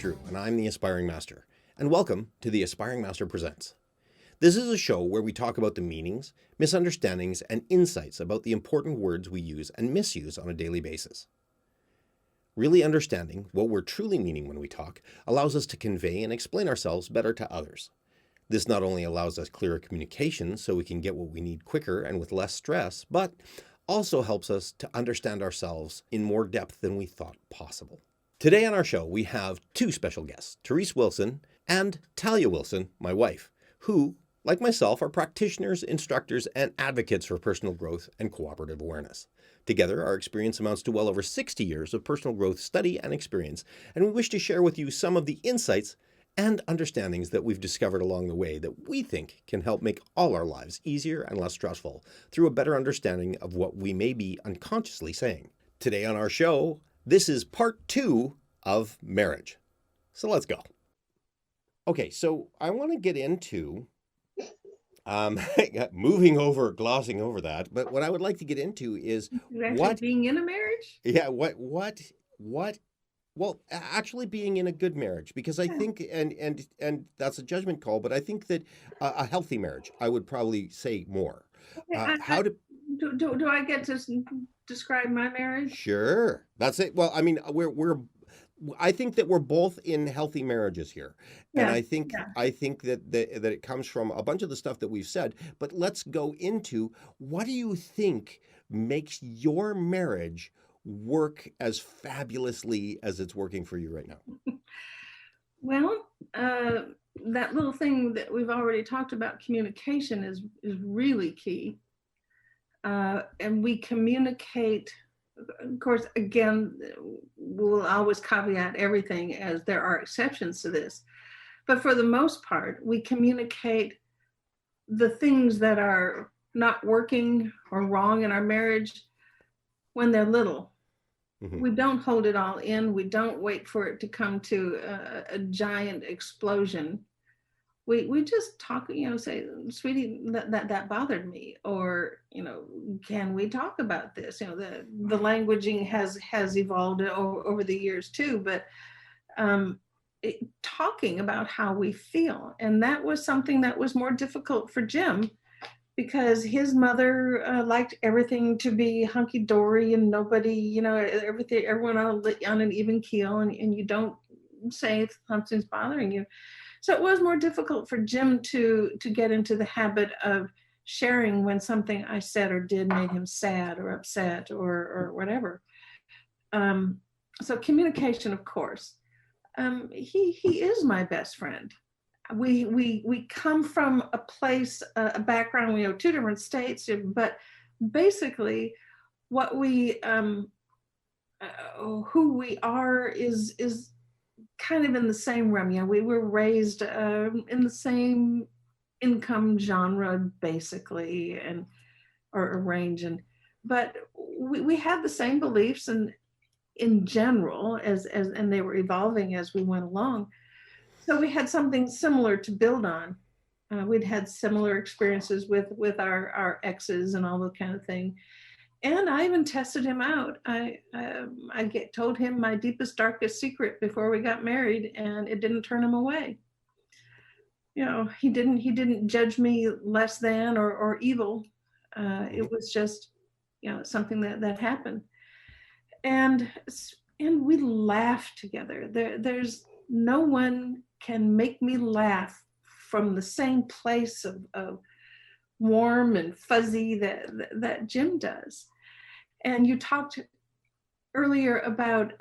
Drew, and I'm the Aspiring Master. And welcome to the Aspiring Master Presents. This is a show where we talk about the meanings, misunderstandings, and insights about the important words we use and misuse on a daily basis. Really understanding what we're truly meaning when we talk allows us to convey and explain ourselves better to others. This not only allows us clearer communication so we can get what we need quicker and with less stress, but also helps us to understand ourselves in more depth than we thought possible. Today on our show, we have two special guests, Therese Wilson and Talia Wilson, my wife, who, like myself, are practitioners, instructors, and advocates for personal growth and cooperative awareness. Together, our experience amounts to well over 60 years of personal growth study and experience, and we wish to share with you some of the insights and understandings that we've discovered along the way that we think can help make all our lives easier and less stressful through a better understanding of what we may be unconsciously saying. Today on our show, this is part 2 of marriage. So let's go. Okay, so I want to get into glossing over that, but what I would like to get into is Actually being in a marriage? actually being in a good marriage, because I think, and that's a judgment call, but I think that a healthy marriage, I would probably say more. Do I get to describe my marriage? Sure, that's it. Well, I mean, I think that we're both in healthy marriages here, and Yeah, I think that it comes from a bunch of the stuff that we've said. But let's go into, what do you think makes your marriage work as fabulously as it's working for you right now? Well, that little thing that we've already talked about, communication, is really key. And we communicate, of course, again, we'll always caveat everything as there are exceptions to this. But for the most part, we communicate the things that are not working or wrong in our marriage when they're little. Mm-hmm. We don't hold it all in. We don't wait for it to come to a giant explosion. We just talk, say, sweetie, that bothered me, or can we talk about this? The languaging has evolved over the years too, but talking about how we feel, and that was something that was more difficult for Jim, because his mother liked everything to be hunky-dory and nobody, everyone on an even keel, and you don't say if something's bothering you. So it was more difficult for Jim to get into the habit of sharing when something I said or did made him sad or upset or whatever. So communication, of course. He is my best friend. We come from a place, a background. We have two different states, but basically, what who we are is kind of in the same realm. We were raised in the same income genre, basically, or range, but we had the same beliefs and in general and they were evolving as we went along. So we had something similar to build on. We'd had similar experiences with our exes and all that kind of thing. And I even tested him out. I told him my deepest, darkest secret before we got married, and it didn't turn him away. He didn't judge me less than or evil. It was just, something that happened. And we laughed together. There's no one can make me laugh from the same place of warm and fuzzy that Jim does. And you talked earlier about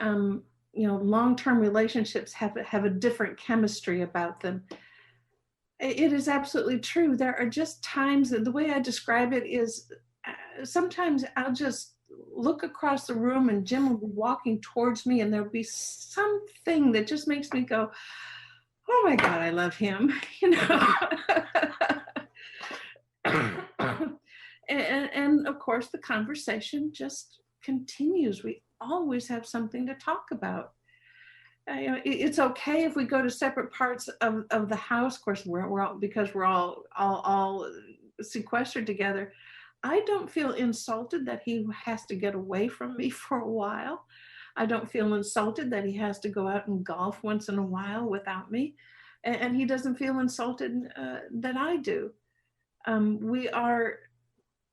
long-term relationships have a different chemistry about them. It is absolutely true. There are just times that the way I describe it is sometimes I'll just look across the room and Jim will be walking towards me, and there'll be something that just makes me go, oh my God, I love him, and of course the conversation just continues. We always have something to talk about. It's okay if we go to separate parts of the house. Of course, we're all sequestered together. I don't feel insulted that he has to get away from me for a while. I don't feel insulted that he has to go out and golf once in a while without me. And he doesn't feel insulted that I do. We are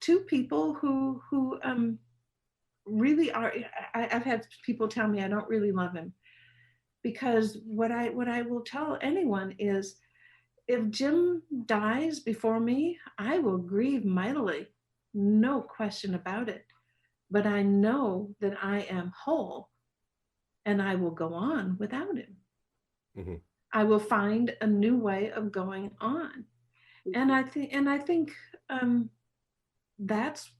two people who really are. I've had people tell me I don't really love him, because what I will tell anyone is, if Jim dies before me, I will grieve mightily, no question about it. But I know that I am whole, and I will go on without him. Mm-hmm. I will find a new way of going on. And I think that's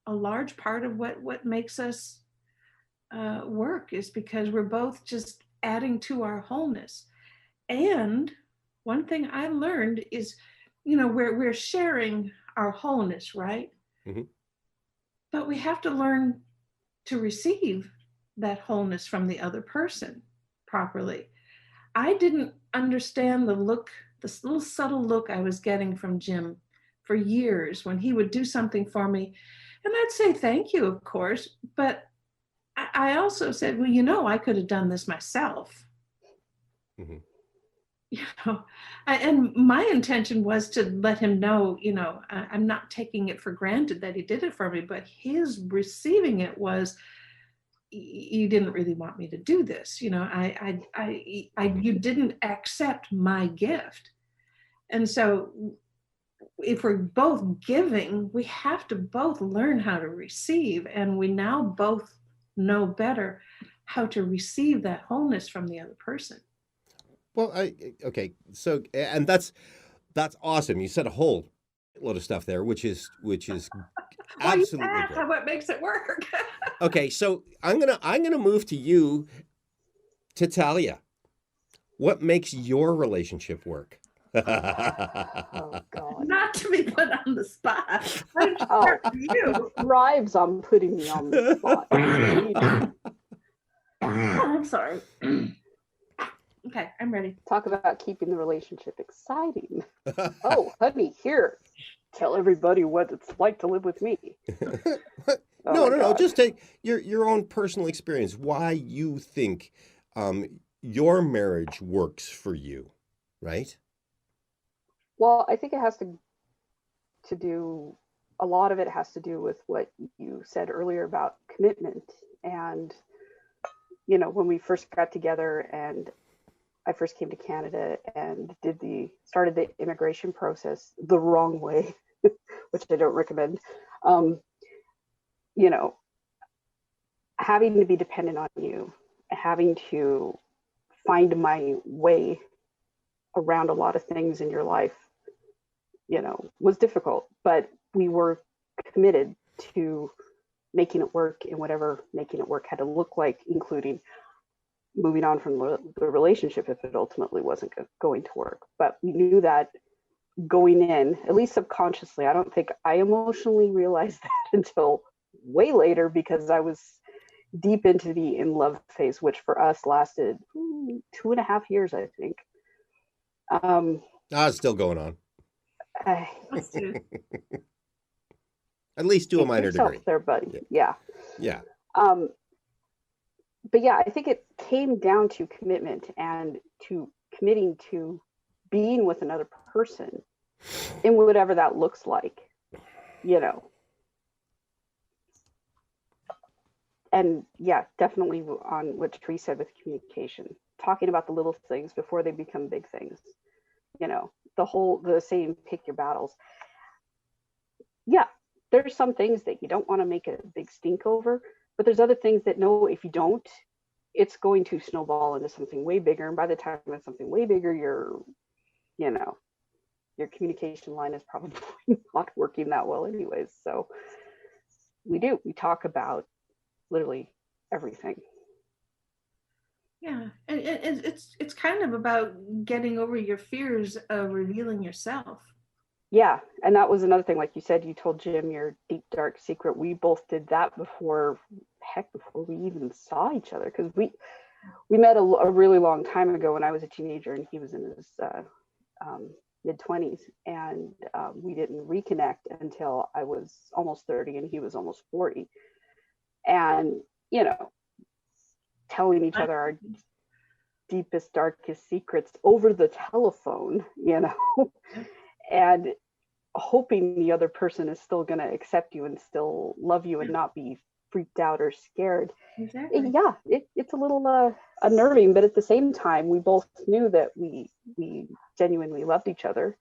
a large part of what makes us work, is because we're both just adding to our wholeness. And one thing I learned is, we're sharing our wholeness, right? Mm-hmm. But we have to learn to receive that wholeness from the other person properly. I didn't understand the look, this little subtle look I was getting from Jim for years when he would do something for me. And I'd say thank you, of course. But I also said, well, I could have done this myself. Mm-hmm. And my intention was to let him know, I'm not taking it for granted that he did it for me, but his receiving it was, you didn't really want me to do this. You didn't accept my gift. And so if we're both giving, we have to both learn how to receive. And we now both know better how to receive that wholeness from the other person. Well, okay. So, and that's awesome. You said a whole load of stuff there, which is Well, you absolutely asked great. what makes it work. Okay, so I'm gonna move to you, to Talia. What makes your relationship work? Oh God. Not to be put on the spot. I'm Oh, sure you. thrives on putting me on the spot. I'm sorry. Okay, I'm ready. Talk about keeping the relationship exciting. Oh, honey, here. Tell everybody what it's like to live with me. No. Just take your own personal experience. Why you think your marriage works for you, right? Well, I think it has to do, a lot of it has to do with what you said earlier about commitment. And, when we first got together and I first came to Canada and started the immigration process the wrong way, which I don't recommend. Having to be dependent on you, having to find my way around a lot of things in your life, was difficult, but we were committed to making it work, and whatever making it work had to look like, including moving on from the relationship if it ultimately wasn't going to work. But we knew that going in, at least subconsciously. I don't think I emotionally realized that until way later, because I was deep into the in love phase, which for us lasted 2.5 years, I think. It's still going on. At least to a minor degree. There, buddy. Yeah. But yeah, I think it came down to commitment and to committing to being with another person in whatever that looks like, And yeah, definitely on what Therese said with communication, talking about the little things before they become big things, the saying, pick your battles. Yeah, there's some things that you don't want to make a big stink over, but there's other things that if you don't, it's going to snowball into something way bigger. And by the time it's something way bigger, your communication line is probably not working that well anyways. So we talk about literally everything. Yeah, and it's kind of about getting over your fears of revealing yourself. Yeah, and that was another thing. Like you said, you told Jim your deep, dark secret. We both did that before we even saw each other, because we met a really long time ago when I was a teenager and he was in his mid-20s, and we didn't reconnect until I was almost 30 and he was almost 40. And telling each other our deepest, darkest secrets over the telephone, and hoping the other person is still going to accept you and still love you and not be freaked out or scared. Exactly. Yeah, it's a little unnerving, but at the same time, we both knew that we genuinely loved each other.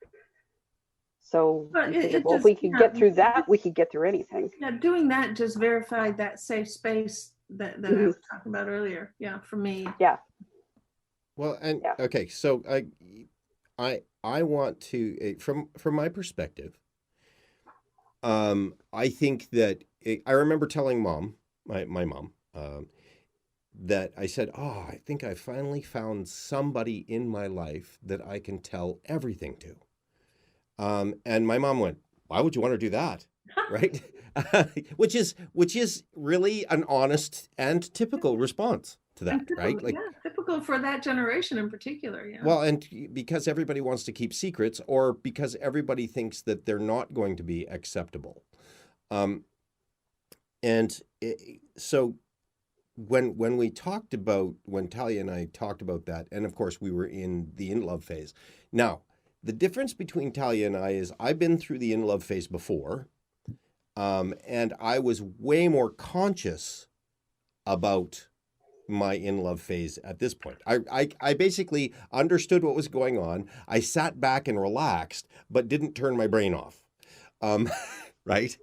So we figured, well, if we could get through that, we could get through anything. Yeah, doing that just verified that safe space that I was talking about earlier. Yeah, for me. Yeah. Well, and okay, so I want to, from my perspective, I think that I remember telling mom, my mom, that I said, "Oh, I think I finally found somebody in my life that I can tell everything to." And my mom went, "Why would you want to do that?" Right? which is really an honest and typical response to that, right? Like, yeah, typical for that generation in particular. Yeah. Well, and because everybody wants to keep secrets, or because everybody thinks that they're not going to be acceptable. So when we talked about, when Talia and I talked about that, and of course we were in the in-love phase. Now, the difference between Talia and I is I've been through the in-love phase before, and I was way more conscious about my in-love phase at this point. I basically understood what was going on. I sat back and relaxed, but didn't turn my brain off. Right?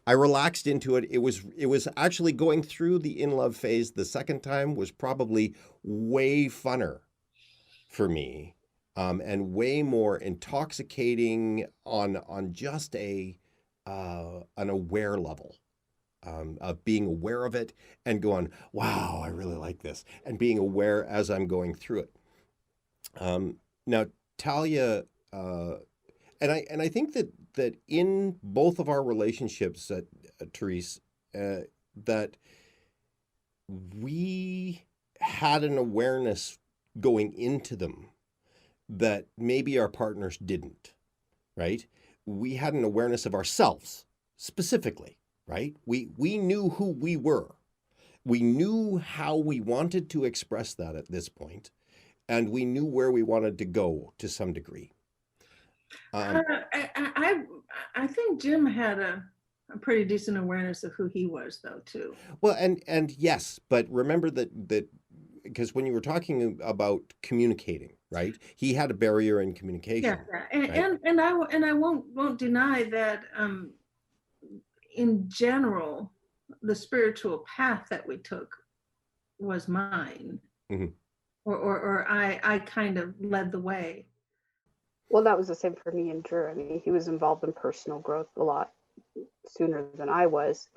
I relaxed into it. It was actually going through the in-love phase the second time was probably way funner for me, and way more intoxicating on just an aware level. Of being aware of it and going, wow, I really like this, and being aware as I'm going through it. Now, Talia, and I think that in both of our relationships, Therese, that we had an awareness going into them that maybe our partners didn't, right? We had an awareness of ourselves specifically. Right? We knew who we were. We knew how we wanted to express that at this point, and we knew where we wanted to go to some degree. I think Jim had a pretty decent awareness of who he was, though, too. Well, and yes, but remember that because when you were talking about communicating, right? He had a barrier in communication. Yeah, and I won't deny that. In general, the spiritual path that we took was mine, or I kind of led the way. Well, that was the same for me and Drew. I mean, he was involved in personal growth a lot sooner than I was.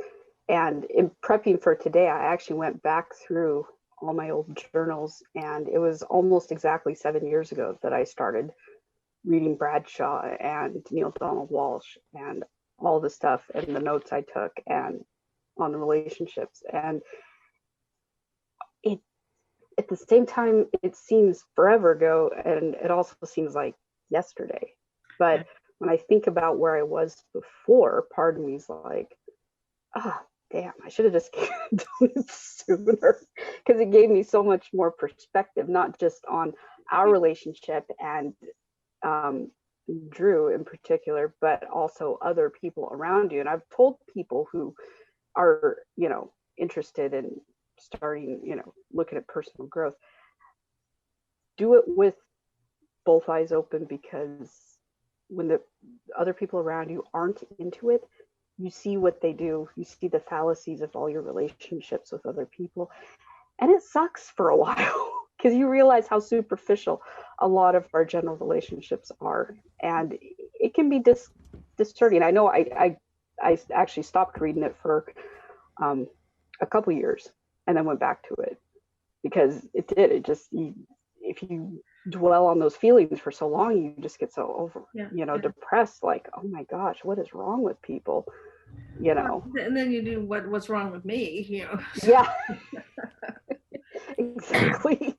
And in prepping for today, I actually went back through all my old journals, and it was almost exactly 7 years ago that I started reading Bradshaw and Neil Donald Walsh and all the stuff and the notes I took and on relationships. And it, at the same time, it seems forever ago, and it also seems like yesterday. But when I think about where I was before, part of me is like, damn, I should have just done it sooner, because it gave me so much more perspective, not just on our relationship and Drew in particular, but also other people around you. And I've told people who are, interested in starting, looking at personal growth, do it with both eyes open, because when the other people around you aren't into it, you see what they do, you see the fallacies of all your relationships with other people, and it sucks for a while. Because you realize how superficial a lot of our general relationships are, and it can be disconcerting. I know I actually stopped reading it for a couple years, and then went back to it, because it just, if you dwell on those feelings for so long, you just get so depressed, like, oh my gosh, what is wrong with people, and then you do what's wrong with me, Yeah. Exactly.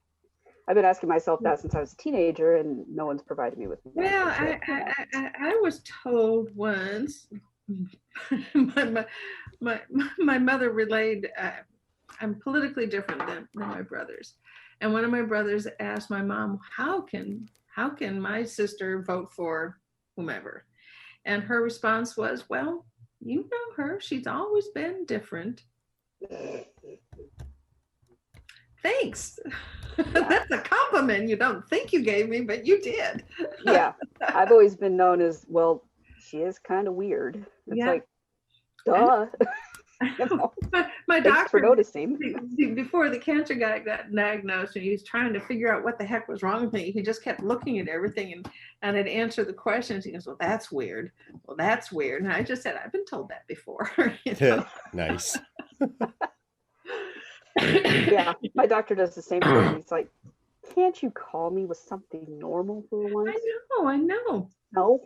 I've been asking myself that since I was a teenager, and no one's provided me with. Well, I was told once, my mother relayed I'm politically different than my brothers. And one of my brothers asked my mom, how can my sister vote for whomever? And her response was, well, you know her, she's always been different. Thanks. Yeah. That's a compliment you don't think you gave me, but you did. Yeah. I've always been known as, well, she is kind of weird. It's Yeah. like, duh. You know, my thanks doctor, for noticing. before the cancer guy got diagnosed, and he was trying to figure out what the heck was wrong with me, he just kept looking at everything and I'd answer the questions. He goes, well, that's weird. Well, that's weird. And I just said, I've been told that before. You know? Nice. Yeah, my doctor does the same thing. He's like, can't you call me with something normal for once? I know. No.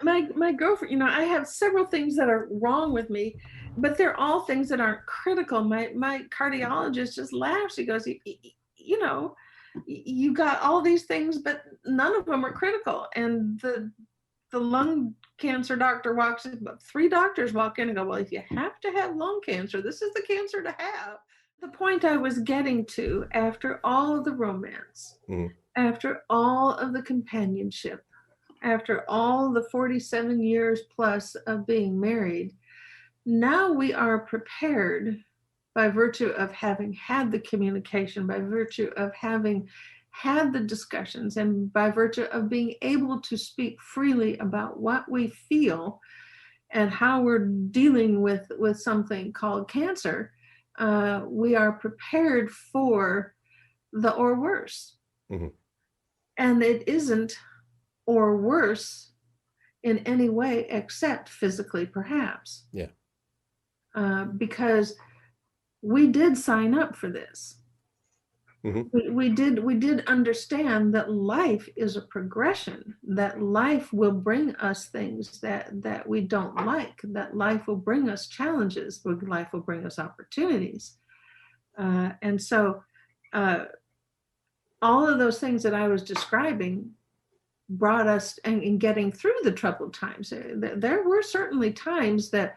my girlfriend, I have several things that are wrong with me, but they're all things that aren't critical. My cardiologist just laughs. She goes, you got all these things, but none of them are critical. And the lung cancer doctor walks in, but 3 doctors walk in and go, well, if you have to have lung cancer, this is the cancer to have. The point I was getting to, after all of the romance, after all of the companionship, after all the 47 years plus of being married, now we are prepared, by virtue of having had the communication, by virtue of having had the discussions, and by virtue of being able to speak freely about what we feel and how we're dealing with something called cancer, we are prepared for the or worse. And it isn't or worse in any way except physically, perhaps. Yeah. Because we did sign up for this. We did understand that life is a progression, that life will bring us things that we don't like, that life will bring us challenges, but life will bring us opportunities. And so all of those things that I was describing brought us in getting through the troubled times. There were certainly times that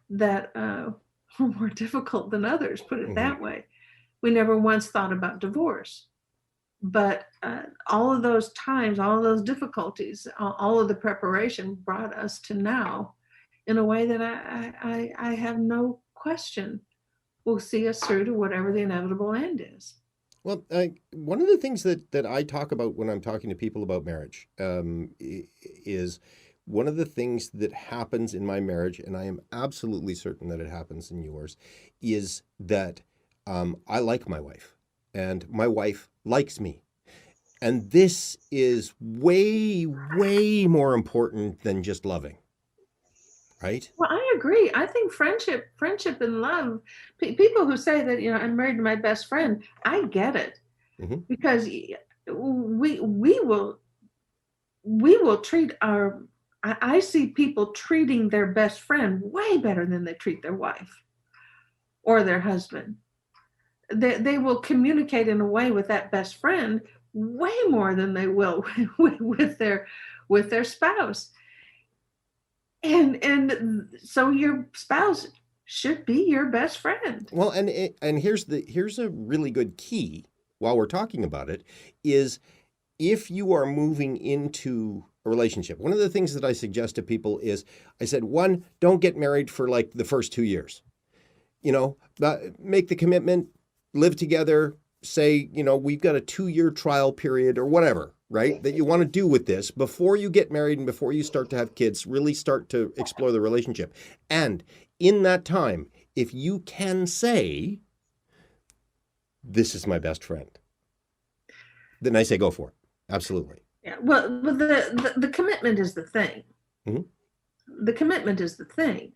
were more difficult than others, put it that way. We never once thought about divorce, but all of those times, all of those difficulties, all of the preparation brought us to now in a way that I have no question will see us through to whatever the inevitable end is. Well, one of the things that I talk about when I'm talking to people about marriage is one of the things that happens in my marriage, and I am absolutely certain that it happens in yours, is that I like my wife and my wife likes me. And this is way, way more important than just loving. Right? Well, I agree. I think friendship and love, people who say that, I'm married to my best friend, I get it. Because we will treat I see people treating their best friend way better than they treat their wife or their husband. They will communicate in a way with that best friend way more than they will with their spouse. And so your spouse should be your best friend. Well, and here's a really good key while we're talking about it, is if you are moving into a relationship, one of the things that I suggest to people is, I said, 1, don't get married for like the first 2 years. Make the commitment, live together, say, we've got a 2-year trial period or whatever, right, that you want to do with this before you get married and before you start to have kids, really start to explore the relationship. And in that time, if you can say, this is my best friend, then I say go for it. Absolutely. Yeah. Well, the commitment is the thing. The commitment is the thing.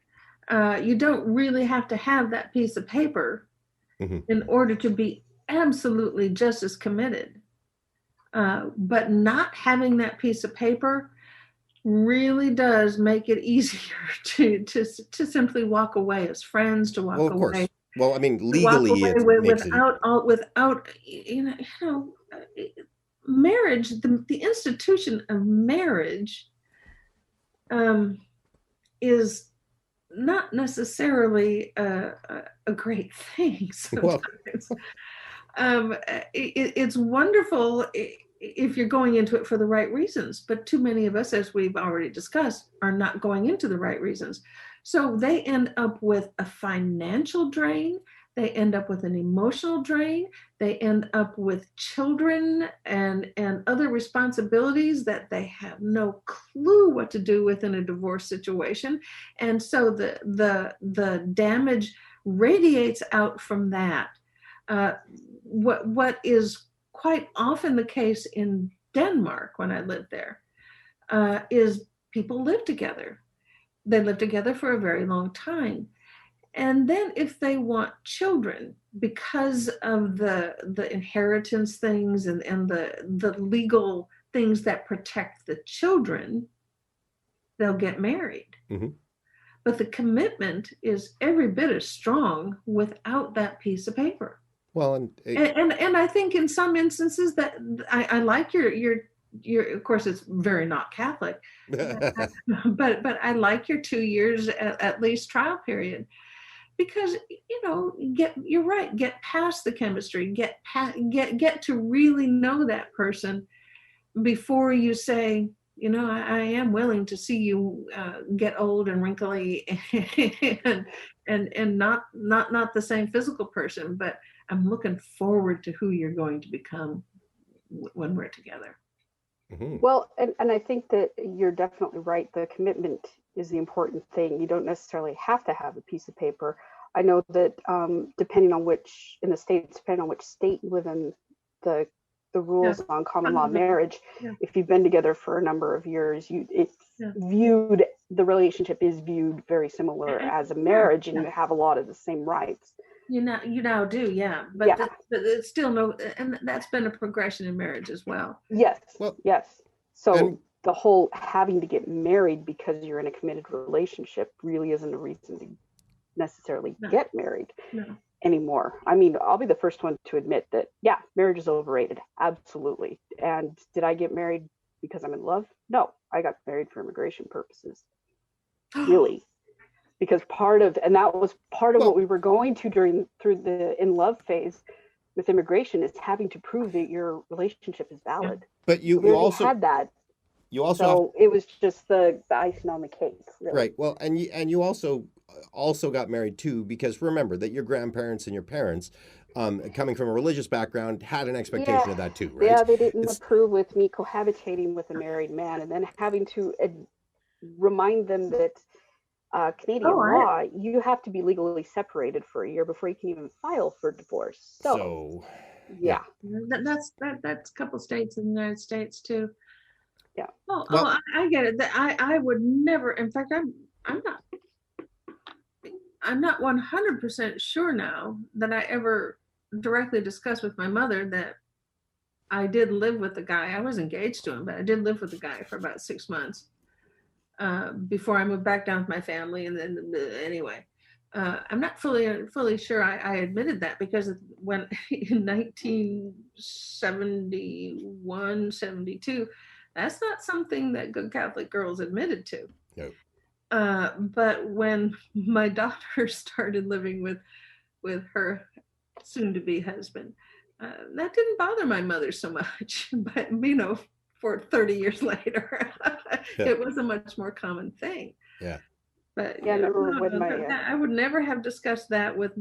You don't really have to have that piece of paper in order to be absolutely just as committed. But not having that piece of paper really does make it easier to simply walk away as friends, to walk away. Well, I mean, legally, without marriage, the institution of marriage is not necessarily a great thing Well, sometimes. It's wonderful if you're going into it for the right reasons, but too many of us, as we've already discussed, are not going into the right reasons. So they end up with a financial drain. They end up with an emotional drain. They end up with children and other responsibilities that they have no clue what to do with in a divorce situation. And so the damage radiates out from that. What is quite often the case in Denmark when I lived there is people live together. They live together for a very long time. And then if they want children, because of the inheritance things and the legal things that protect the children, they'll get married. mm-hmm. But the commitment is every bit as strong without that piece of paper. Well, And I think in some instances that I like your of course it's very not Catholic, but I like your 2 years at least trial period, because you're right, get past the chemistry, get to really know that person before you say, I am willing to see you get old and wrinkly and not the same physical person, but I'm looking forward to who you're going to become when we're together. Mm-hmm. Well, and I think that you're definitely right. The commitment is the important thing. You don't necessarily have to have a piece of paper. I know that depending on which state you live in, the rules on common law marriage, if you've been together for a number of years, the relationship is viewed very similar as a marriage, and you have a lot of the same rights. You now do, but it's still no, and that's been a progression in marriage as well. Yes, yes. So the whole having to get married because you're in a committed relationship really isn't a reason to necessarily get married anymore. I mean, I'll be the first one to admit that, marriage is overrated. Absolutely. And did I get married because I'm in love? No, I got married for immigration purposes. Really. Because that was part of what we were going to through the in love phase with immigration, is having to prove that your relationship is valid. But you also had that. You also so it was just the icing on the cake, really. Right. Well, and you also got married too, because remember that your grandparents and your parents, coming from a religious background, had an expectation of that too, right? Yeah, they didn't approve with me cohabitating with a married man, and then having to remind them that Canadian law, you have to be legally separated for a year before you can even file for divorce. So yeah. That's a couple states in the United States too. Yeah. Well, I get it. I would never. In fact, I'm not 100% sure now that I ever directly discussed with my mother that I did live with the guy. I was engaged to him, but I did live with the guy for about 6 months before I moved back down with my family. And then anyway, I'm not fully sure I admitted that, because when in 1971, 72, that's not something that good Catholic girls admitted to. No. But when my daughter started living with her soon-to-be husband, that didn't bother my mother so much. But for 30 years later, it was a much more common thing. Yeah. But I would never have discussed that with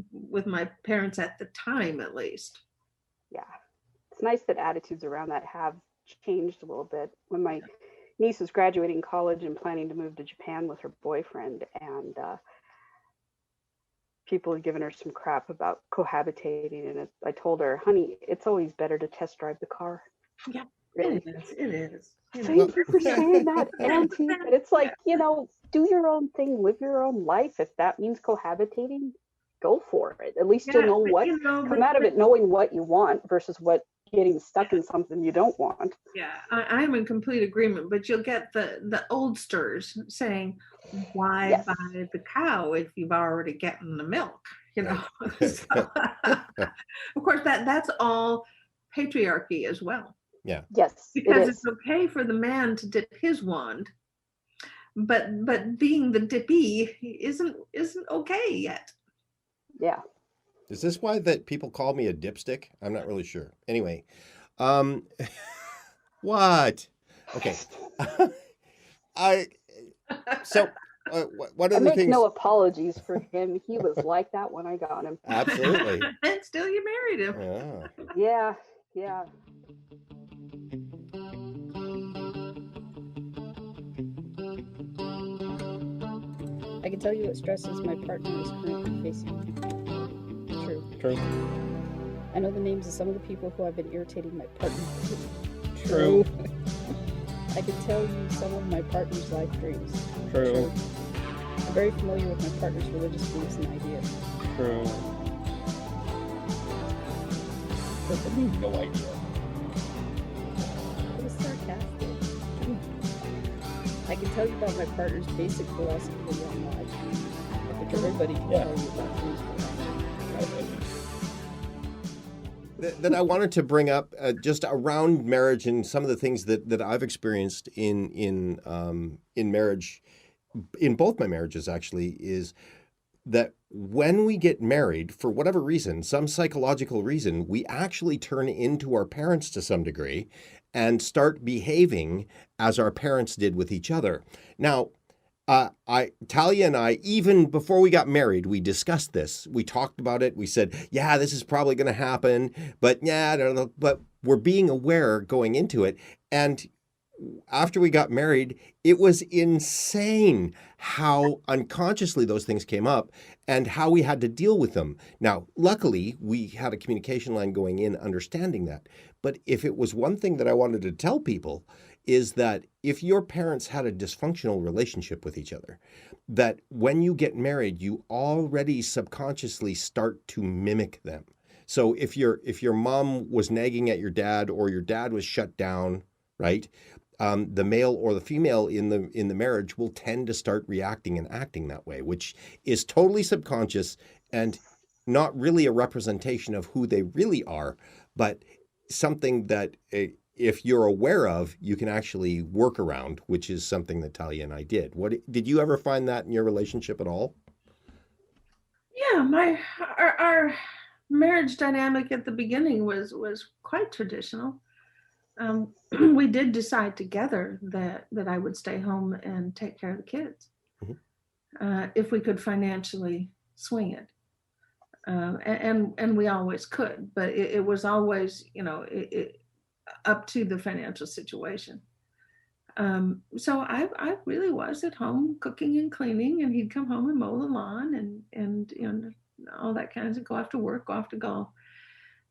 my parents at the time, at least. Yeah, it's nice that attitudes around that have changed a little bit. When my niece was graduating college and planning to move to Japan with her boyfriend, and people had given her some crap about cohabitating, and I told her, honey, it's always better to test drive the car. Yeah, really. It is. Thank you for saying that, Auntie. But it's like, do your own thing, live your own life. If that means cohabitating, go for it. At least you'll know what come out of it, knowing what you want versus getting stuck in something you don't want. Yeah, I'm in complete agreement, but you'll get the oldsters saying, why buy the cow if you've already gotten the milk? So, of course, that's all patriarchy as well. Yeah. Yes. Because it's okay for the man to dip his wand, but being the dippy isn't okay yet. Yeah. Is this why that people call me a dipstick? I'm not really sure. Anyway, um, what? Okay. I so one I of the make things. no apologies for him. He was like that when I got him. Absolutely. And still you married him. Yeah. Yeah, yeah. I can tell you what stresses my partner is currently facing. True. True. I know the names of some of the people who have been irritating my partner. True. I can tell you some of my partner's life dreams. True. I'm very familiar with my partner's religious beliefs and ideas. True. No idea. It was sarcastic. I can tell you about my partner's basic philosophy of young life. I think everybody can tell you about his philosophy. That I wanted to bring up just around marriage and some of the things that I've experienced in marriage, in both my marriages actually, is that when we get married, for whatever reason, some psychological reason, we actually turn into our parents to some degree and start behaving as our parents did with each other. Now, Talia and I, even before we got married, we discussed this. We talked about it. We said, yeah, this is probably going to happen, but yeah, I don't know. But we're being aware going into it. And after we got married, it was insane how unconsciously those things came up and how we had to deal with them. Now, luckily, we had a communication line going in understanding that. But if it was one thing that I wanted to tell people, is that if your parents had a dysfunctional relationship with each other, that when you get married, you already subconsciously start to mimic them. So if your mom was nagging at your dad or your dad was shut down, right? The male or the female in the marriage will tend to start reacting and acting that way, which is totally subconscious and not really a representation of who they really are, but something that if you're aware of, you can actually work around, which is something that Talia and I did. What did you ever find that in your relationship at all? Yeah, our marriage dynamic at the beginning was quite traditional. We did decide together that I would stay home and take care of the kids, if we could financially swing it, and we always could, but it was always, up to the financial situation. So I really was at home cooking and cleaning, and he'd come home and mow the lawn and all that kind of stuff, go off to work, go off to golf.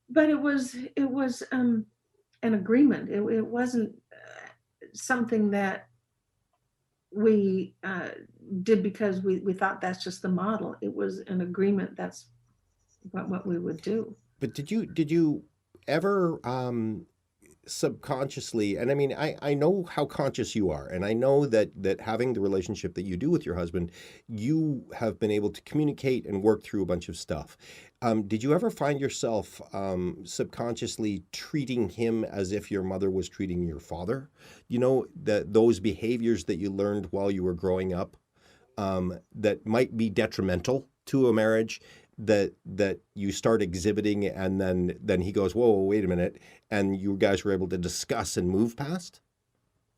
But it was an agreement. It wasn't something that we did because we thought that's just the model. It was an agreement. That's what we would do. But did you ever subconsciously, and I mean, I know how conscious you are, and I know that having the relationship that you do with your husband, you have been able to communicate and work through a bunch of stuff. Did you ever find yourself subconsciously treating him as if your mother was treating your father? Those behaviors that you learned while you were growing up, that might be detrimental to a marriage, that you start exhibiting, and then he goes, whoa, wait a minute, and you guys were able to discuss and move past?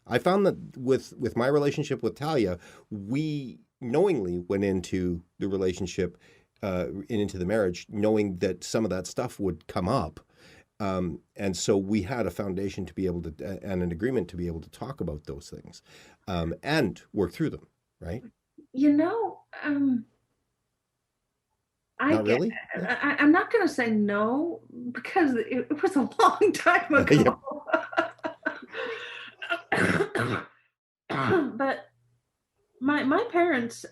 I found that with my relationship with Talia, we knowingly went into the relationship and into the marriage knowing that some of that stuff would come up. And so we had a foundation to be able to, and an agreement to be able to talk about those things and work through them, right? Not really? I'm not going to say no, because it was a long time ago. But my parents,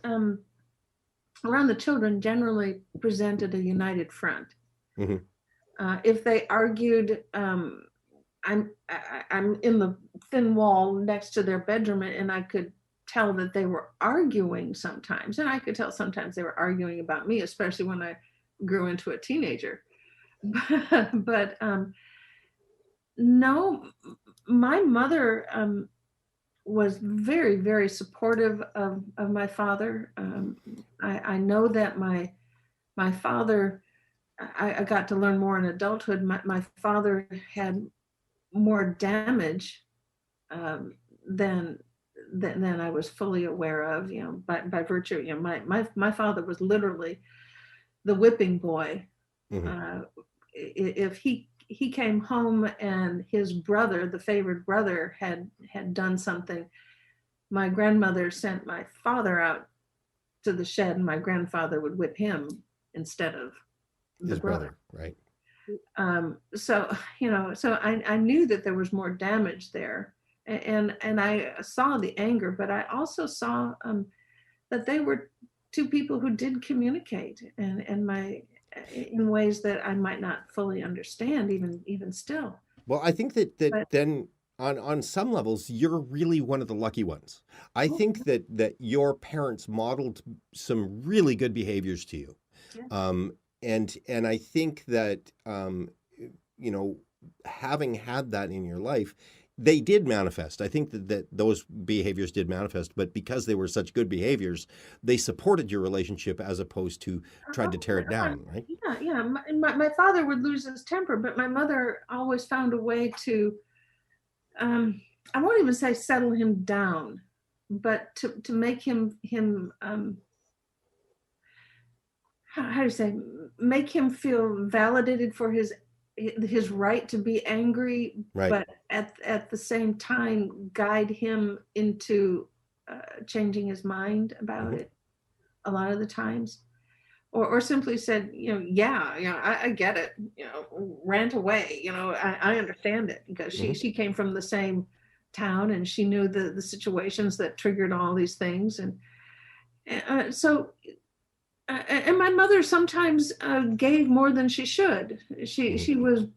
around the children, generally presented a united front. Mm-hmm. If they argued, I'm in the thin wall next to their bedroom, and I could tell that they were arguing sometimes, and I could tell sometimes they were arguing about me, especially when I grew into a teenager. But no, my mother was very, very supportive of my father. I know that my father, I got to learn more in adulthood. My father had more damage than I was fully aware of, by virtue, my father was literally the whipping boy. If he came home and his brother, the favored brother, had done something, my grandmother sent my father out to the shed, and my grandfather would whip him instead of the His brother, right? So I knew that there was more damage there, and I saw the anger, but I also saw that they were two people who did communicate, and in ways that I might not fully understand, even still. Well, I think that But then on some levels, you're really one of the lucky ones. I think that your parents modeled some really good behaviors to you. yeah. And I think that having had that in your life, they did manifest. I think that those behaviors did manifest, but because they were such good behaviors, they supported your relationship as opposed to tried to tear it down, right? Yeah. My father would lose his temper, but my mother always found a way to, I won't even say settle him down, but to make him how do you say, make him feel validated for his right to be angry, Right. but at the same time guide him into changing his mind about it a lot of the times, or simply said, I get it, rant away, I understand it, because she came from the same town, and she knew the situations that triggered all these things, and so and my mother sometimes gave more than she should. She was,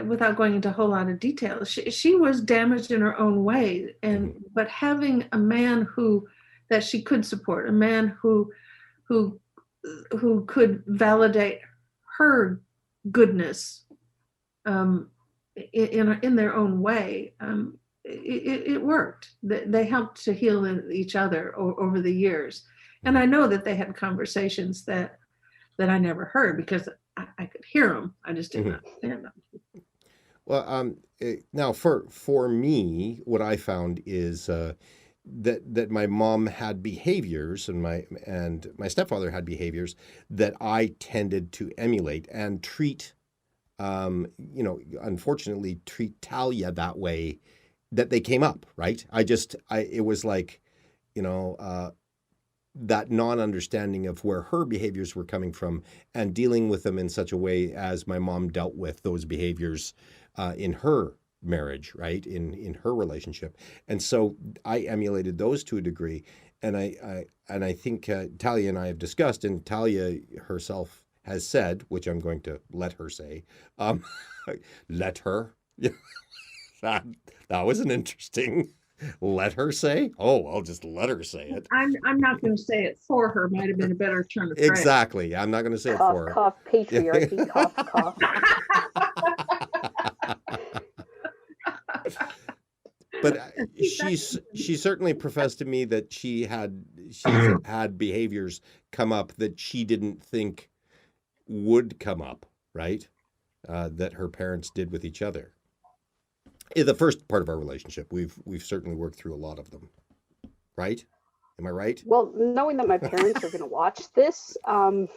without going into a whole lot of detail, she was damaged in her own way, but having a man that she could support, a man who could validate her goodness in their own way. It worked. They helped to heal each other over the years, and I know that they had conversations that I never heard, because I could hear them. I just didn't understand them. Well, now for me, what I found is that my mom had behaviors, and my stepfather had behaviors that I tended to emulate and treat, unfortunately, treat Talia that way. That they came up, right? It was like, that non-understanding of where her behaviors were coming from and dealing with them in such a way as my mom dealt with those behaviors in her marriage, right? In her relationship. And so I emulated those to a degree. And I think Talia and I have discussed, and Talia herself has said, which I'm going to let her say, let her. That was an interesting. Let her say? Oh, I'll just let her say it. I'm not going to say it for her. Might have been a better turn of phrase. Exactly. I'm not going to say it Cough, for her. cough, patriarchy, cough, cough. But she certainly professed to me that she had behaviors come up that she didn't think would come up, right? That her parents did with each other. In the first part of our relationship, we've certainly worked through a lot of them, right? Am I right? Well, knowing that my parents are going to watch this, and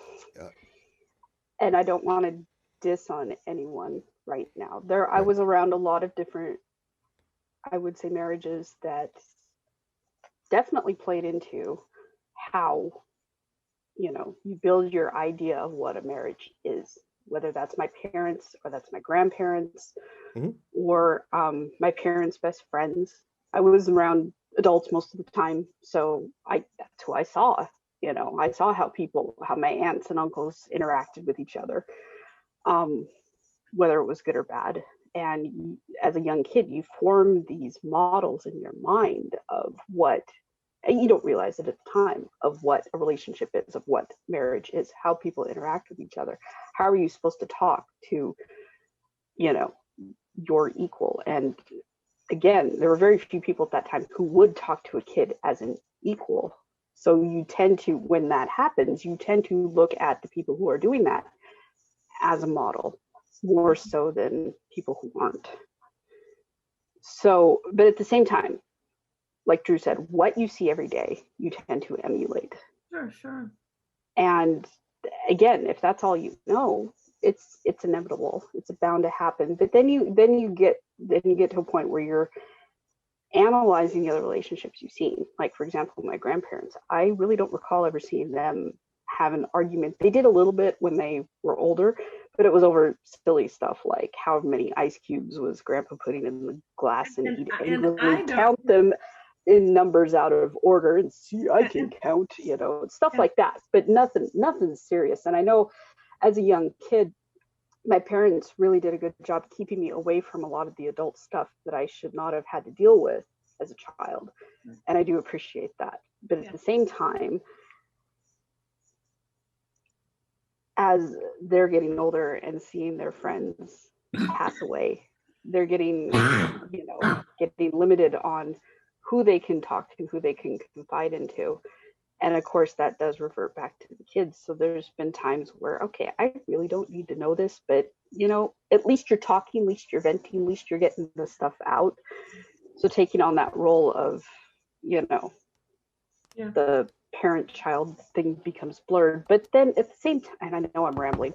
I don't want to diss on anyone right now. I was around a lot of different, I would say, marriages that definitely played into how, you build your idea of what a marriage is, whether that's my parents or that's my grandparents or my parents' best friends. I was around adults most of the time, so that's who I saw. I saw how my aunts and uncles interacted with each other, whether it was good or bad. And as a young kid, you form these models in your mind of what, and you don't realize it at the time, of what a relationship is, of what marriage is, how people interact with each other. How are you supposed to talk to, your equal? And again, there were very few people at that time who would talk to a kid as an equal. So you tend to, when that happens, you tend to look at the people who are doing that as a model more so than people who aren't. So, but at the same time, like Drew said, what you see every day, you tend to emulate. Sure. And again, if that's all you know, it's inevitable. It's bound to happen. But then you get to a point where you're analyzing the other relationships you've seen. Like, for example, my grandparents, I really don't recall ever seeing them have an argument. They did a little bit when they were older, but it was over silly stuff like how many ice cubes was grandpa putting in the glass, and he'd angrily count them in numbers out of order and see, I can count, stuff like that, but nothing serious. And I know as a young kid, my parents really did a good job keeping me away from a lot of the adult stuff that I should not have had to deal with as a child. And I do appreciate that. But at the same time, as they're getting older and seeing their friends pass away, they're getting, getting limited on who they can talk to, who they can confide into. And of course, that does revert back to the kids. So there's been times where, okay, I really don't need to know this, but, at least you're talking, at least you're venting, at least you're getting the stuff out. So taking on that role of, the parent-child thing becomes blurred. But then at the same time, and I know I'm rambling,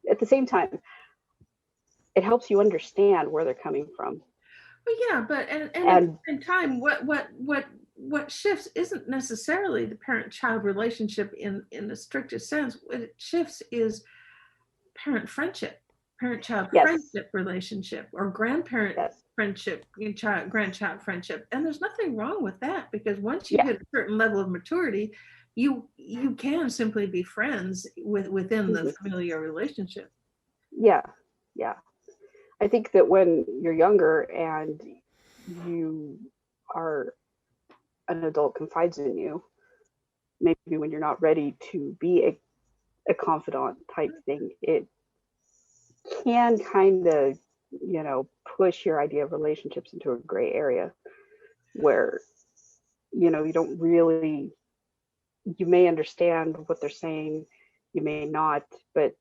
at the same time, it helps you understand where they're coming from. Well, yeah, but and at the same time, what shifts isn't necessarily the parent-child relationship in the strictest sense. What it shifts is parent-child friendship relationship, or grandparent friendship, grandchild friendship. And there's nothing wrong with that, because once you hit a certain level of maturity, you can simply be friends within the familiar relationship. Yeah. I think that when you're younger and you are an adult confides in you, maybe when you're not ready to be a confidant type thing, it can kind of, push your idea of relationships into a gray area where, you don't really, you may understand what they're saying, you may not, but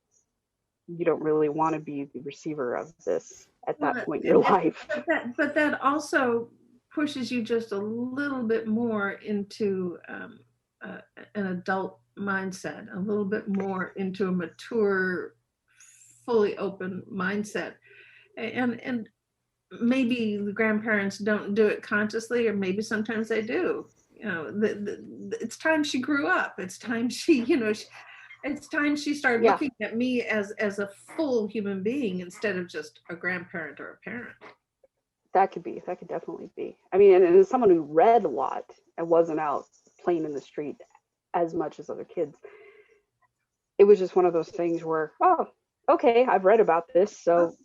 you don't really want to be the receiver of this at that point in your life. But that also pushes you just a little bit more into an adult mindset, a little bit more into a mature, fully open mindset. And maybe the grandparents don't do it consciously, or maybe sometimes they do. It's time she grew up. It's time she, it's time she started looking at me as a full human being instead of just a grandparent or a parent. That could definitely be. I mean, and as someone who read a lot and wasn't out playing in the street as much as other kids, it was just one of those things where, oh, okay, I've read about this, so,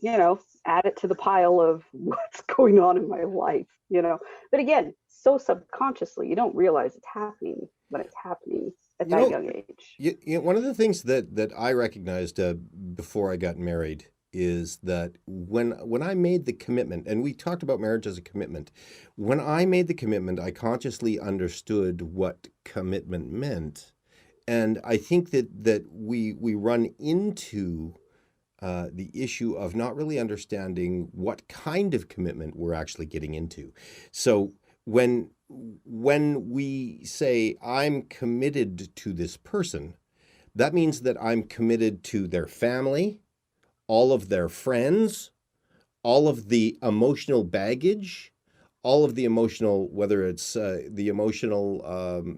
add it to the pile of what's going on in my life, But again, so subconsciously, you don't realize it's happening when it's happening at that young age. One of the things that I recognized before I got married is that when I made the commitment, and we talked about marriage as a commitment, when I made the commitment, I consciously understood what commitment meant. And I think that we run into the issue of not really understanding what kind of commitment we're actually getting into. So when we say I'm committed to this person, that means that I'm committed to their family, all of their friends, all of the emotional baggage, all of the emotional, whether it's the emotional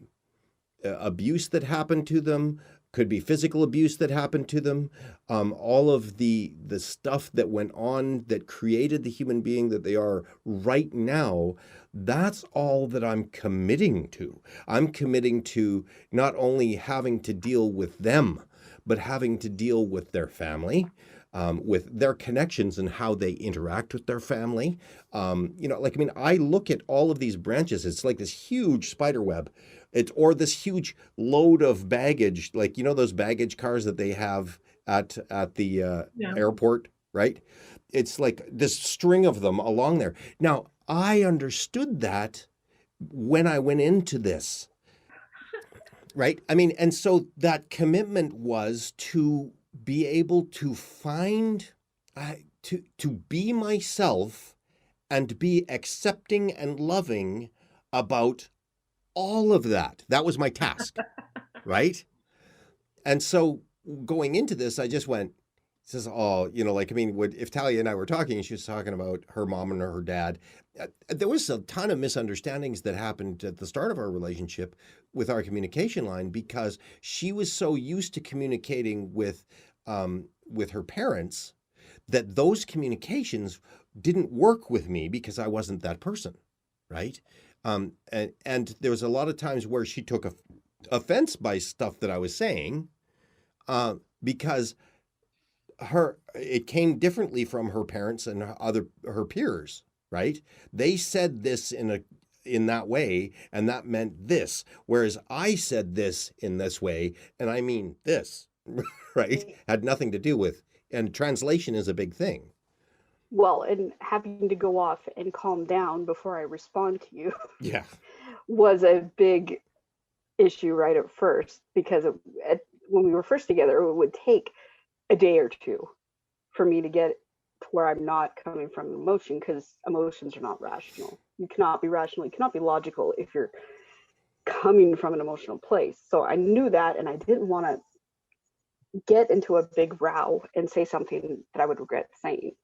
abuse that happened to them, could be physical abuse that happened to them, all of the stuff that went on that created the human being that they are right now. That's all that I'm committing to. I'm committing to not only having to deal with them, but having to deal with their family, with their connections and how they interact with their family. I look at all of these branches. It's like this huge spider web. Or this huge load of baggage, like, those baggage cars that they have at the airport right? It's like this string of them along there. Now, I understood that when I went into this, right? I mean, and so that commitment was to be able to find, to be myself and be accepting and loving about all of that. That was my task, right? And so going into this, I just went, says, oh, you know, like, I mean, if Talia and I were talking, she was talking about her mom and her dad. There was a ton of misunderstandings that happened at the start of our relationship with our communication line because she was so used to communicating with her parents that those communications didn't work with me because I wasn't that person, right? And there was a lot of times where she took offense by stuff that I was saying because it came differently from her parents and her peers, right? They said this in that way, and that meant this, whereas I said this in this way, and I mean this, right? Had nothing to do with, and translation is a big thing. Well, and having to go off and calm down before I respond to you Yeah. was a big issue right at first, because when we were first together, it would take a day or two for me to get to where I'm not coming from emotion, because emotions are not rational. You cannot be rational, you cannot be logical if you're coming from an emotional place. So I knew that, and I didn't want to get into a big row and say something that I would regret saying.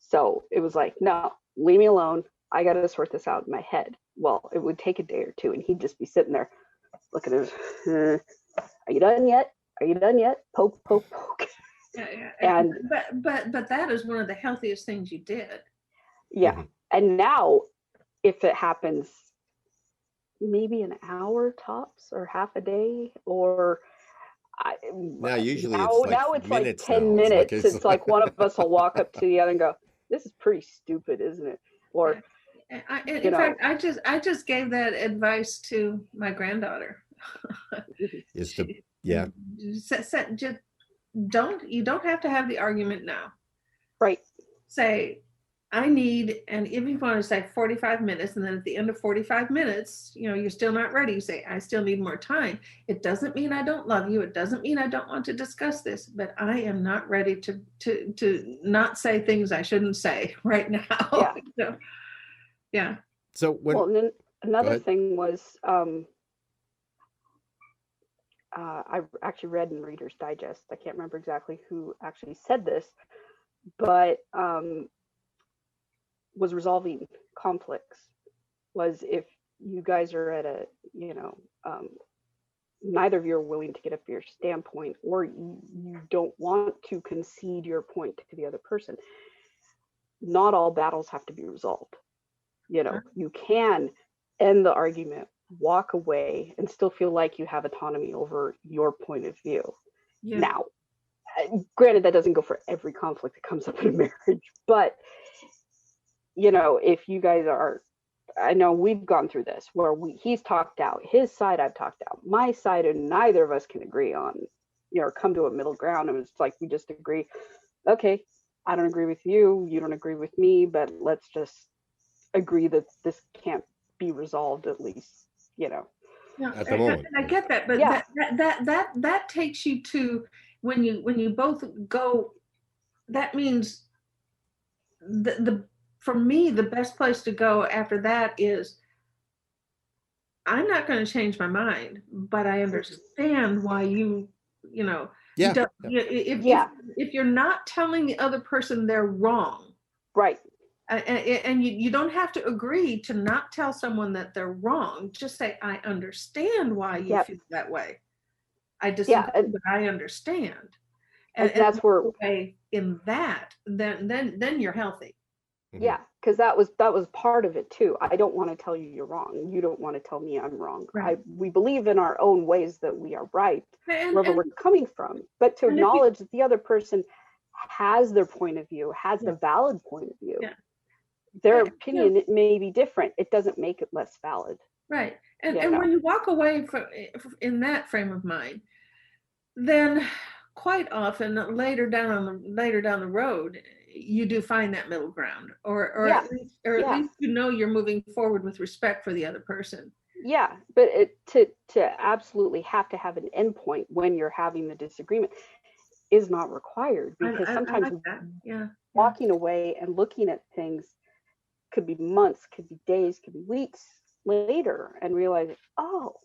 So it was like, no, leave me alone. I got to sort this out in my head. Well, it would take a day or two, and he'd just be sitting there looking at us. Are you done yet? Are you done yet? Poke, poke, poke. Yeah. And but that is one of the healthiest things you did. yeah. Mm-hmm. And now, if it happens maybe an hour tops or half a day, or Now usually now it's it's like like minutes 10 now. minutes. It's Like one of us will walk up to the other and go, this is pretty stupid, isn't it? Or In fact, I just gave that advice to my granddaughter. is to, yeah. You don't have to have the argument now. right. Say, I need, and if you want to say 45 minutes, and then at the end of 45 minutes, you know, you're still not ready, you say, I still need more time. It doesn't mean I don't love you. It doesn't mean I don't want to discuss this, but I am not ready to not say things I shouldn't say right now. Yeah. So, yeah. So when, Well, and then another thing was, I actually read in Reader's Digest, I can't remember exactly who actually said this, but was resolving conflicts was if you guys are at a, neither of you are willing to get up your standpoint, or you don't want to concede your point to the other person, not all battles have to be resolved. You can end the argument, walk away, and still feel like you have autonomy over your point of view. Yeah. Now, granted, that doesn't go for every conflict that comes up in a marriage, but if you guys are, I know we've gone through this where he's talked out his side, I've talked out my side, and neither of us can agree on, come to a middle ground. And it's like, we just agree, okay, I don't agree with you, you don't agree with me, but let's just agree that this can't be resolved, at least, Yeah, at the moment. I get that, but yeah. that takes you to when you both go. That means for me, the best place to go after that is, I'm not going to change my mind, but I understand why if you're not telling the other person they're wrong, right? And you don't have to agree to not tell someone that they're wrong. Just say, I understand why you feel that way. I disagree, but I understand. And that's where in that, then you're healthy. Yeah, because that was part of it too. I don't want to tell you you're wrong. You don't want to tell me I'm wrong. Right. We believe in our own ways that we are right, wherever we're coming from. But to acknowledge that the other person has their point of view, has a valid point of view. Yeah. Their opinion it may be different. It doesn't make it less valid. Right. And when you walk away in that frame of mind, then quite often later down the road, you do find that middle ground, or Yeah, at yeah. least you know you're moving forward with respect for the other person. Yeah, but to absolutely have to have an endpoint when you're having the disagreement is not required, because I sometimes like that. Yeah. walking away and looking at things could be months, could be days, could be weeks later, and realize, oh,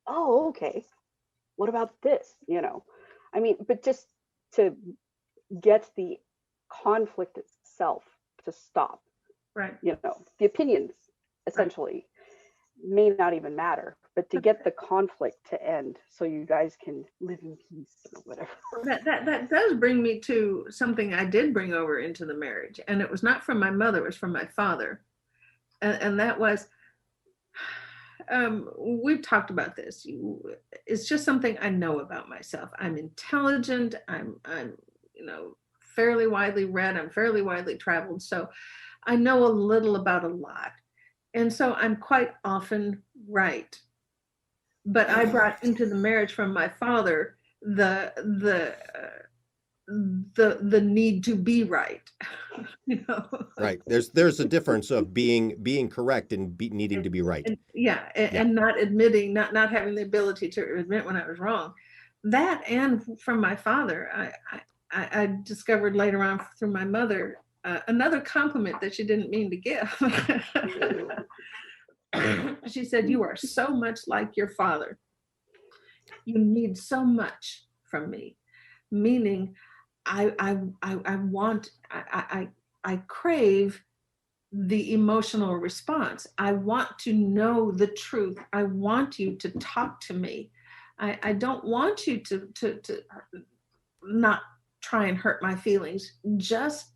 okay, what about this? I mean, but just to get the conflict itself to stop, Right. the opinions essentially may not even matter, but to get the conflict to end so you guys can live in peace or whatever. That does bring me to something I did bring over into the marriage, and it was not from my mother, it was from my father. And that was, we've talked about this. It's just something I know about myself. I'm intelligent. I'm fairly widely read. I'm fairly widely traveled. So I know a little about a lot. And so I'm quite often right. But I brought into the marriage from my father the need to be right. Right. There's a difference of being correct and needing to be right. And not admitting, not having the ability to admit when I was wrong. That, and from my father, I discovered later on through my mother, another compliment that she didn't mean to give. She said, "You are so much like your father. You need so much from me," meaning I want, I crave the emotional response. I want to know the truth. I want you to talk to me. I don't want you to not try and hurt my feelings. Just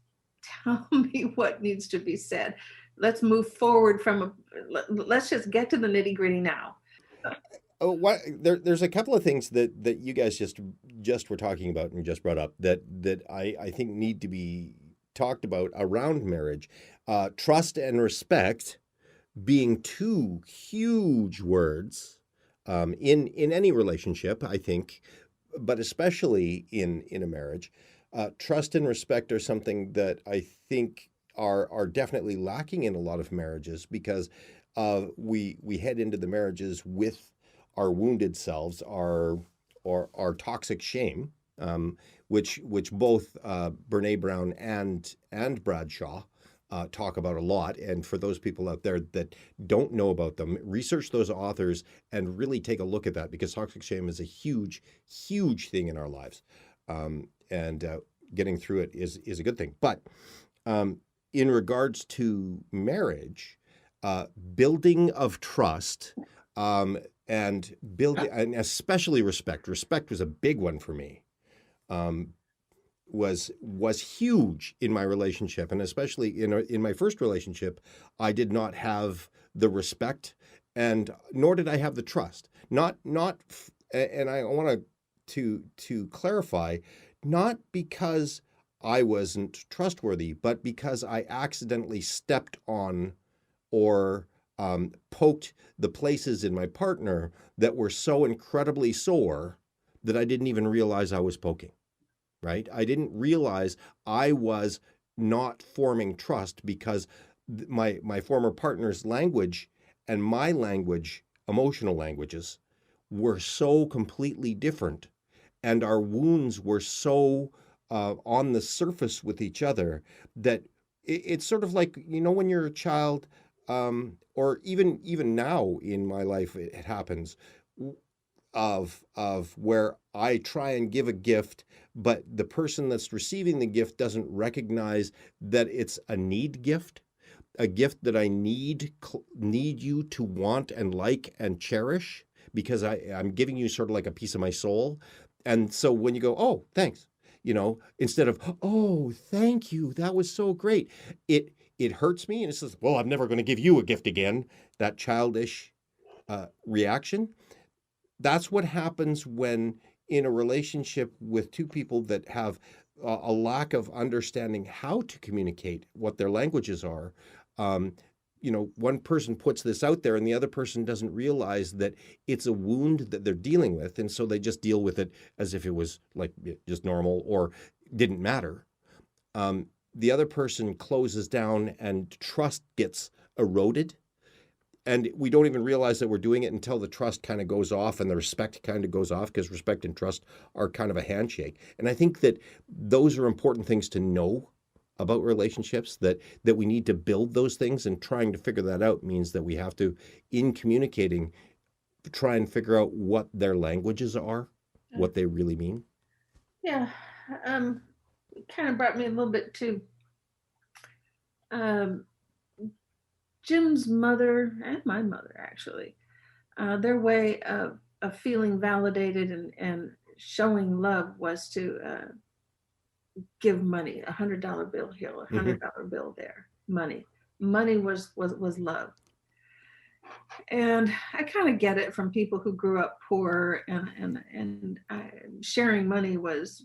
tell me what needs to be said. Let's move forward let's just get to the nitty gritty now. There's a couple of things that you guys just were talking about and just brought up that I think need to be talked about around marriage. Trust and respect being two huge words in any relationship, I think, but especially in a marriage. Trust and respect are something that I think are definitely lacking in a lot of marriages, because we head into the marriages with our wounded selves, our toxic shame, which both Brene Brown and Bradshaw talk about a lot. And for those people out there that don't know about them, research those authors and really take a look at that, because toxic shame is a huge thing in our lives, and getting through it is a good thing. But in regards to marriage, building of trust, and building, and especially respect. Respect was a big one for me. Was huge in my relationship, and especially in my first relationship, I did not have the respect, and nor did I have the trust. And I want to clarify, not because I wasn't trustworthy, but because I accidentally stepped on or poked the places in my partner that were so incredibly sore that I didn't even realize I was poking, right? I didn't realize I was not forming trust, because my former partner's language and my language, emotional languages, were so completely different, and our wounds were so on the surface with each other that it's sort of like, when you're a child, or even now in my life, it happens, of where I try and give a gift, but the person that's receiving the gift doesn't recognize that it's a need gift, a gift that I need you to want and like and cherish, because I'm giving you sort of like a piece of my soul. And so when you go, "Oh, thanks," instead of, "Oh, thank you, that was so great," it hurts me, and it says, "Well, I'm never going to give you a gift again." That childish reaction. That's what happens when in a relationship with two people that have a lack of understanding how to communicate what their languages are. One person puts this out there and the other person doesn't realize that it's a wound that they're dealing with, and so they just deal with it as if it was like just normal or didn't matter. the other person closes down and trust gets eroded. And we don't even realize that we're doing it until the trust kind of goes off and the respect kind of goes off, because respect and trust are kind of a handshake. And I think that those are important things to know about relationships, that we need to build those things, and trying to figure that out means that we have to, in communicating, try and figure out what their languages are, what they really mean. Yeah. It kind of brought me a little bit to Jim's mother and my mother, actually. Their way of feeling validated and showing love was to give money, $100 bill here, $100 bill there, money. Money was love. And I kind of get it from people who grew up poor, and sharing money was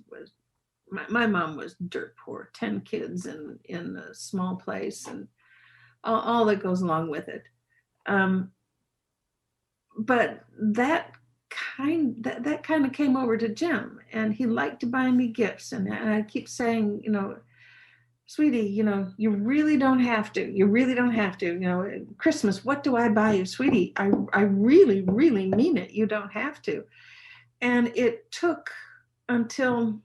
my mom was dirt poor, 10 kids in a small place, and all that goes along with it. But that kind of came over to Jim, and he liked to buy me gifts. And I keep saying, sweetie, you really don't have to. You really don't have to. Christmas, what do I buy you, sweetie? I really, really mean it. You don't have to. And it took until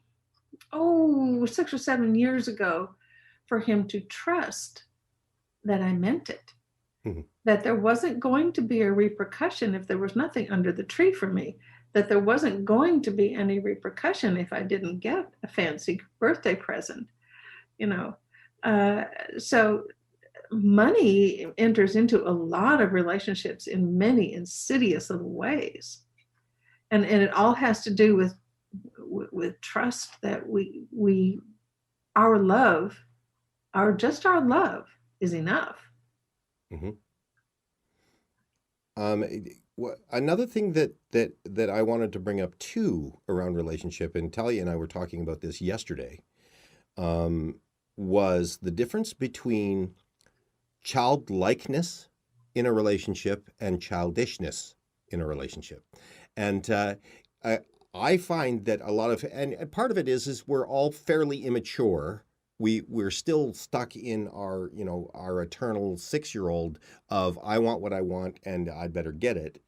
6 or 7 years ago for him to trust that I meant it. Mm-hmm. That there wasn't going to be a repercussion if there was nothing under the tree for me, that there wasn't going to be any repercussion if I didn't get a fancy birthday present, So money enters into a lot of relationships in many insidious little ways. And it all has to do with trust, that our love is enough. Mm-hmm. Another thing that I wanted to bring up too around relationship, and Talia and I were talking about this yesterday, was the difference between childlikeness in a relationship and childishness in a relationship. And I find that a lot of, and part of it is we're all fairly immature. We're still stuck in our eternal 6-year-old of, I want what I want and I'd better get it,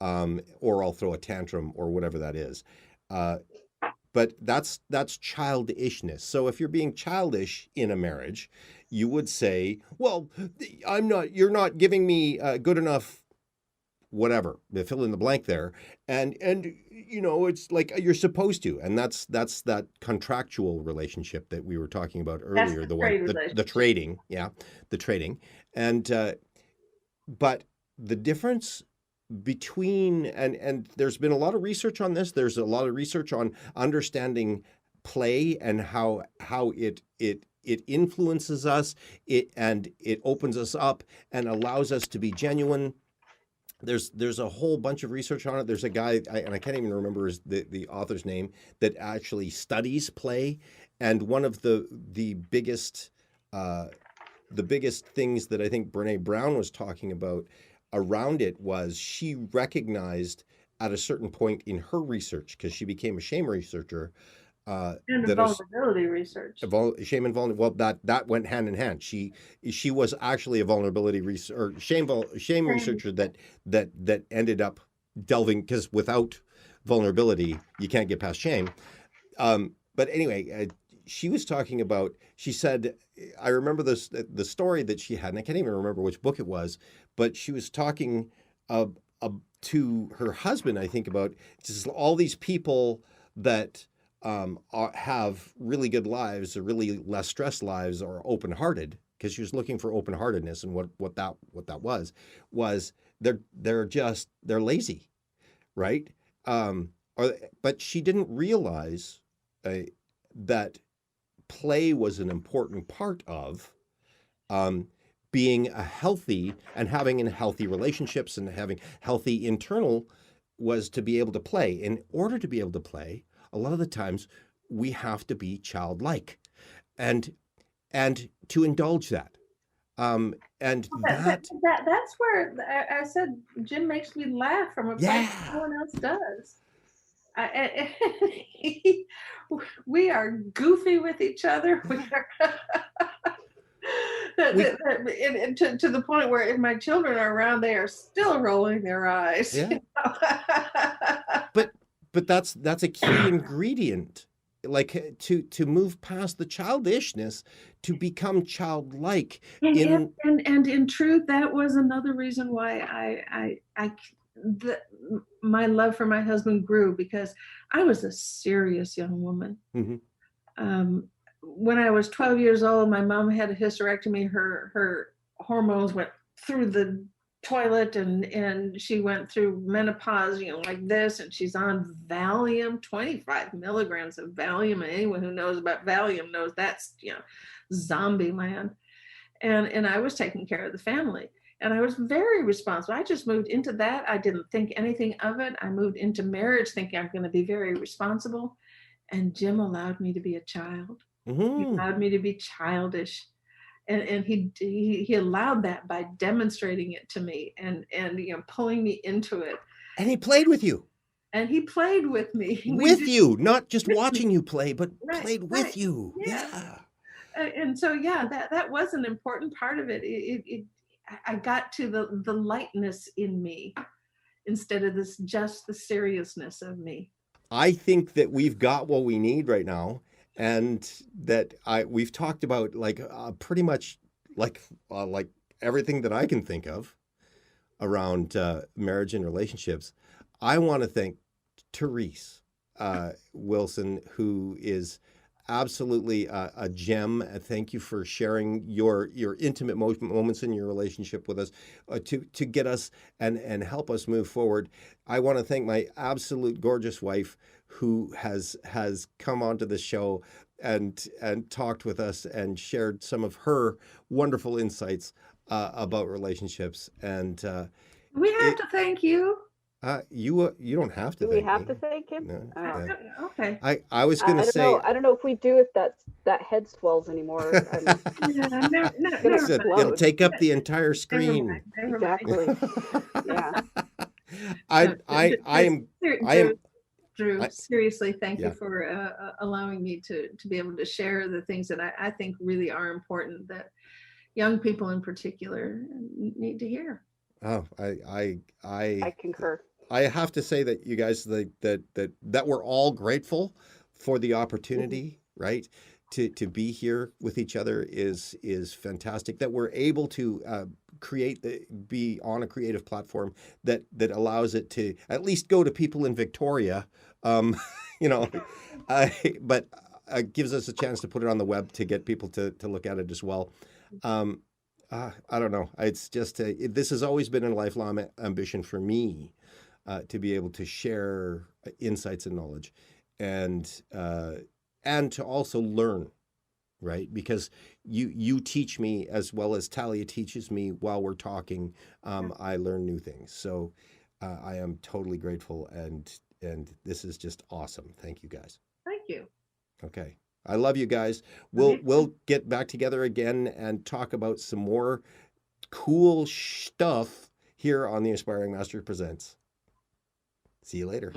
or I'll throw a tantrum or whatever that is. But that's childishness. So if you're being childish in a marriage, you would say, well, you're not giving me good enough, whatever, fill in the blank there. And it's like you're supposed to. And that's that contractual relationship that we were talking about earlier, the trading. Yeah, the trading. And but the difference between, and there's been a lot of research on this. There's a lot of research on understanding play and how it influences us, and it opens us up and allows us to be genuine. There's a whole bunch of research on it. There's a guy, and I can't even remember the author's name, that actually studies play. And one of the biggest things that I think Brene Brown was talking about around it was, she recognized at a certain point in her research, because she became a shame researcher, and the vulnerability research. Shame and vulnerability. Well, that went hand in hand. She was actually a vulnerability shame researcher that ended up delving, because without vulnerability you can't get past shame. But anyway, she was talking about. She said, I remember the story that she had, and I can't even remember which book it was, but she was talking to her husband, I think, about just all these people that have really good lives, or really less stressed lives, or open-hearted, because she was looking for open-heartedness, and what that was they're lazy, right? But she didn't realize that play was an important part of being a healthy and having healthy relationships and having healthy internal, was to be able to play. In order to be able to play, a lot of the times we have to be childlike, and to indulge that. And that's where I said Jim makes me laugh from a place no one else does. We are goofy with each other. We are and to the point where if my children are around, they are still rolling their eyes. Yeah. But that's a key ingredient, like to move past the childishness to become childlike. And in truth, that was another reason why my love for my husband grew, because I was a serious young woman. Mm-hmm. When I was 12 years old, my mom had a hysterectomy. Her hormones went through the toilet, and she went through menopause, like this, and she's on Valium, 25 milligrams of Valium. And anyone who knows about Valium knows that's, zombie land. And I was taking care of the family, and I was very responsible. I just moved into that. I didn't think anything of it. I moved into marriage thinking I'm going to be very responsible. And Jim allowed me to be a child. Mm-hmm. He allowed me to be childish. And he allowed that by demonstrating it to me and pulling me into it. And he played with you. And he played with me. You, not just watching you play, but played with right. you. Yeah. And so, that was an important part of it. I got to the lightness in me instead of just the seriousness of me. I think that we've got what we need right now, and that we've talked about pretty much like everything that I can think of around marriage and relationships. I want to thank Therese Wilson, who is absolutely a gem. Thank you for sharing your intimate moments in your relationship with us to get us and help us move forward. I want to thank my absolute gorgeous wife, who has come onto the show and talked with us and shared some of her wonderful insights about relationships. And we have to thank you. You don't have to. Do we have to thank him? No. Okay. I was going to say. I don't know if we do if that head swells anymore. It'll take up the entire screen. Never mind. Exactly. Yeah. I am. Drew, seriously, thank you for allowing me to be able to share the things that I think really are important, that young people in particular need to hear. Oh, I concur. I have to say that you guys that we're all grateful for the opportunity, right? To be here with each other is fantastic. That we're able to be on a creative platform that allows it to at least go to people in Victoria, but gives us a chance to put it on the web to get people to look at it as well. I don't know. It's just this has always been a lifelong ambition for me, to be able to share insights and knowledge, and to also learn, right? Because you teach me as well as Talia teaches me while we're talking. I learn new things. So I am totally grateful, and this is just awesome. Thank you, guys. Thank you. Okay. I love you guys. We'll get back together again and talk about some more cool stuff here on the Aspiring Master Presents. See you later.